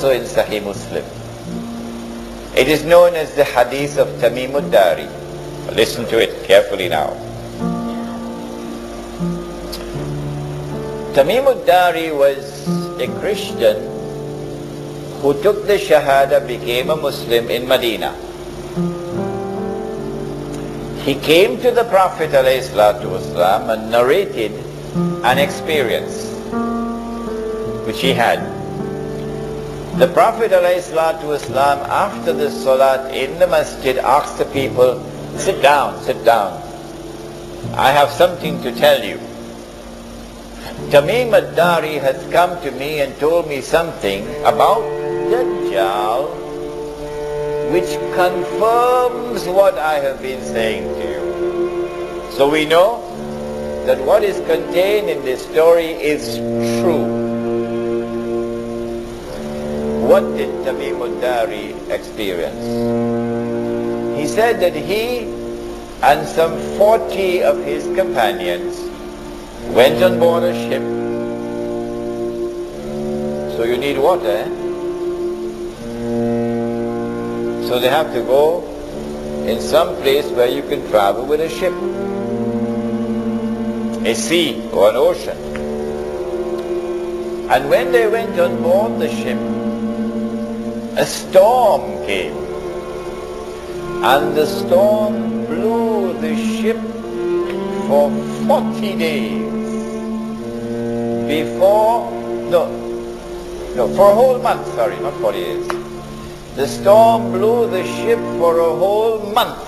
also in Sahih Muslim. It is known as the hadith of Tamim ad-Dari. Listen to it carefully now. Tamim ad-Dari was a Christian who took the Shahada, became a Muslim in Medina. He came to the Prophet ﷺ and narrated an experience which he had. The Prophet ﷺ, after the Salat in the masjid, asked the people, sit down, sit down. I have something to tell you. Tamim ad-Dari has come to me and told me something about Dajjal, which confirms what I have been saying to you. So we know that what is contained in this story is true. What did Tamim ad-Dari experience? He said that he and some 40 of his companions went on board a ship. So you need water, eh? So they have to go in some place where you can travel with a ship, a sea or an ocean. And when they went on board the ship, a storm came, and the storm blew the ship for 40 days for a whole month, sorry, not 40 days. The storm blew the ship for a whole month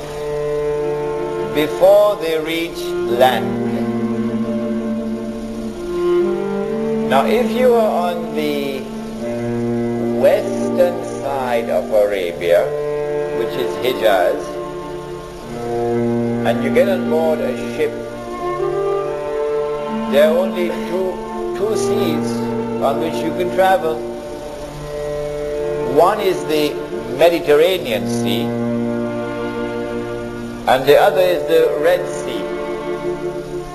before they reached land. Now if you are on the western side of Arabia, which is Hijaz, and you get on board a ship, there are only two seas on which you can travel. One is the Mediterranean Sea, and the other is the Red Sea.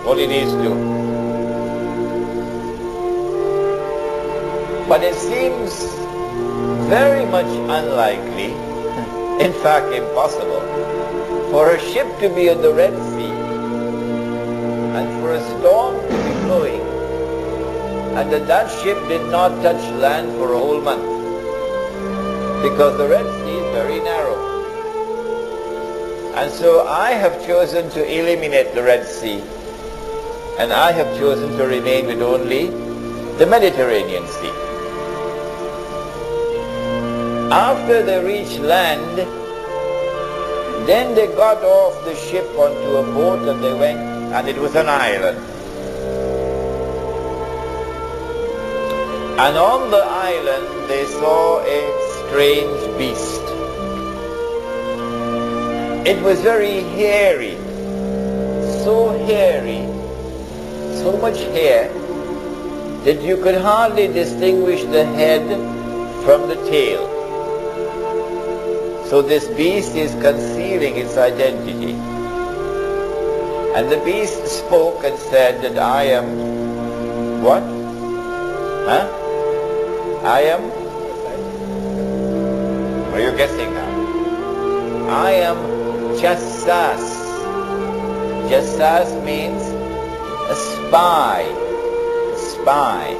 Only these two. But it seems very much unlikely, in fact impossible, for a ship to be on the Red Sea and for a storm to be blowing and that ship did not touch land for a whole month, because the Red Sea is very narrow. And so I have chosen to eliminate the Red Sea, and I have chosen to remain with only the Mediterranean Sea. After they reached land, then they got off the ship onto a boat and they went, and it was an island. And on the island they saw a strange beast. It was very hairy, so much hair, that you could hardly distinguish the head from the tail. So this beast is concealing its identity. And the beast spoke and said that I am, what? Huh? I am? What are you guessing now? I am Jassas. Jassas means a spy. A spy.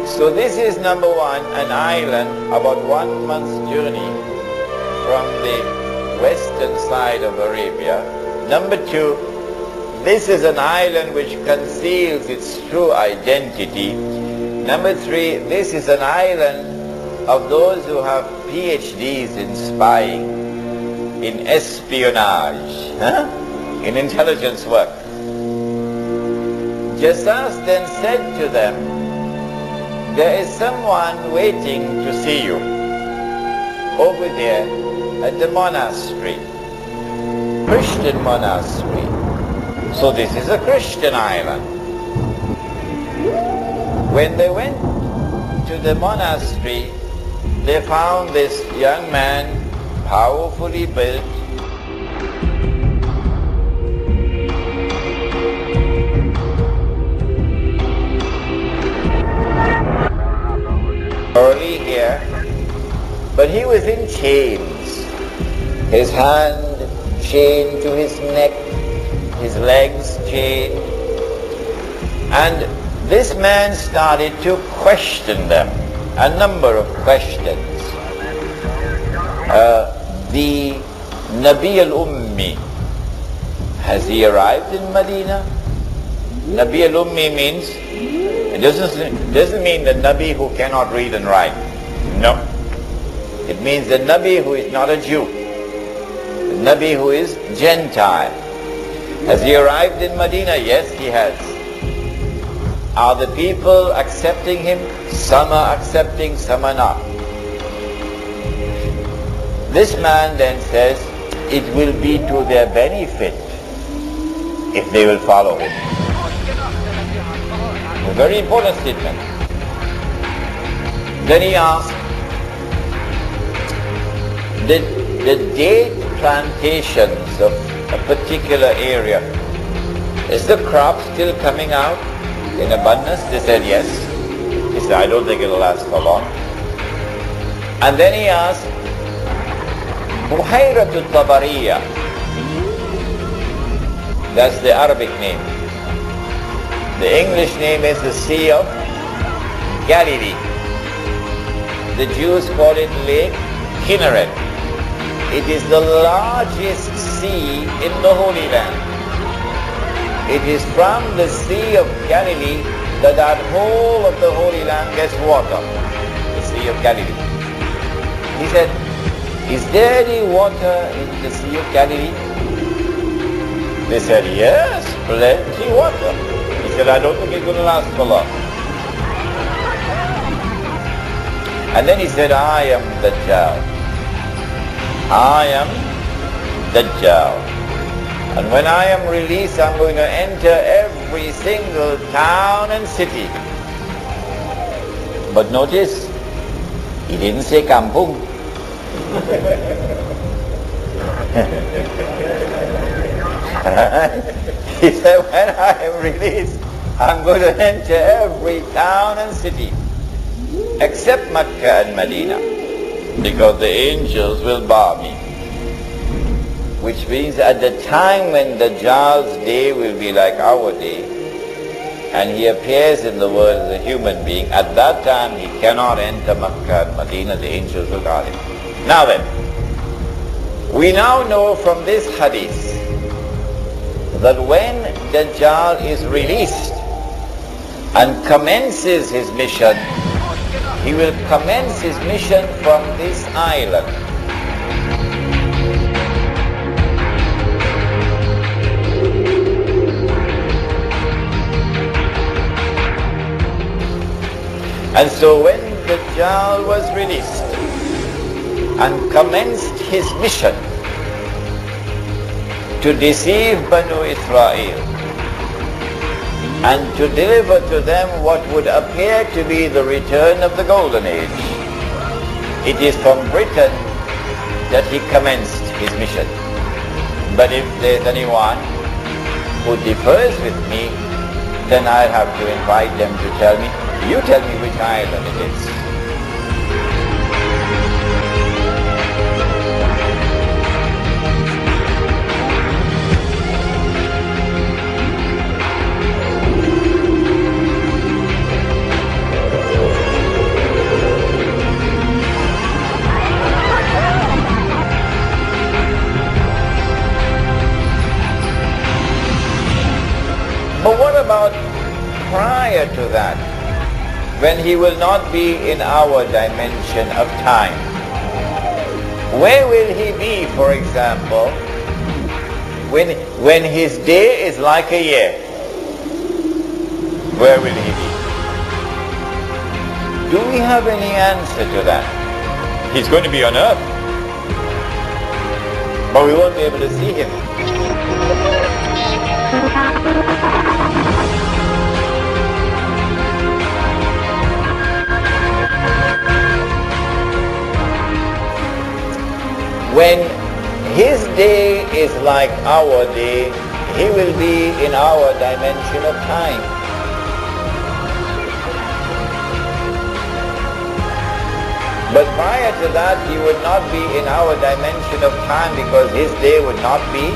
So this is number one, an island about 1 month's journey from the western side of Arabia. Number two, this is an island which conceals its true identity. Number three, this is an island of those who have PhDs in spying, in espionage, in intelligence work. Jassas then said to them, there is someone waiting to see you over there at the monastery, Christian monastery. So this is a Christian island. When they went to the monastery, they found this young man, powerfully built, early But he was in chains. His hand chained to his neck, his legs chained. And this man started to question them, a number of questions. The Nabi al-Ummi, has he arrived in Medina? Nabi al-Ummi means, it doesn't mean the Nabi who cannot read and write. No. It means the Nabi who is not a Jew. The Nabi who is Gentile. Has he arrived in Medina? Yes, he has. Are the people accepting him? Some are accepting, some are not. This man then says, it will be to their benefit if they will follow him. A very important statement. Then he asked, the date plantations of a particular area, is the crop still coming out in abundance? They said yes. He said, I don't think it'll last for long. And then he asked, Buhairatul Tabariya, that's the Arabic name. The English name is the Sea of Galilee. The Jews call it Lake Kinneret. It is the largest sea in the Holy Land. It is from the Sea of Galilee that whole of the Holy Land gets water. The Sea of Galilee. He said, is there any water in the Sea of Galilee? They said, yes, plenty water. He said, I don't think it's going to last for long. And then he said, I am Dajjal. I am Dajjal. And when I am released, I'm going to enter every single town and city. But notice, he didn't say kampung. He said, when I am released, I'm going to enter every town and city, except Mecca and Medina, because the angels will bar me. Which means at the time when Dajjal's day will be like our day, and he appears in the world as a human being, at that time he cannot enter Mecca and Medina, the angels will guard him. Now then, we now know from this hadith that when Dajjal is released and commences his mission, he will commence his mission from this island. And so when Dajjal was released and commenced his mission to deceive Banu Israel and to deliver to them what would appear to be the return of the Golden Age, it is from Britain that he commenced his mission. But if there's anyone who differs with me, then I'll have to invite them to tell me, you tell me which island it is. But what about prior to that, when he will not be in our dimension of time? Where will he be, for example, when his day is like a year? Where will he be? Do we have any answer to that? He's going to be on earth, but we won't be able to see him. When his day is like our day, he will be in our dimension of time. But prior to that, he would not be in our dimension of time, because his day would not be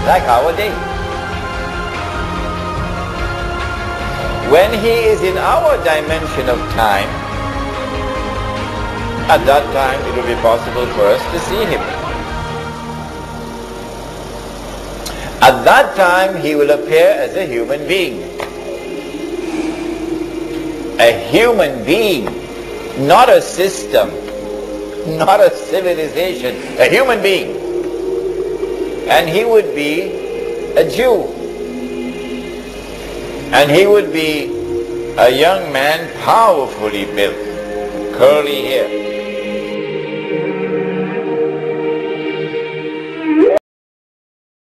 like our day. When he is in our dimension of time, at that time it will be possible for us to see him. At that time he will appear as a human being. A human being, not a system, not a civilization, a human being. And he would be a Jew. And he would be a young man, powerfully built, curly hair.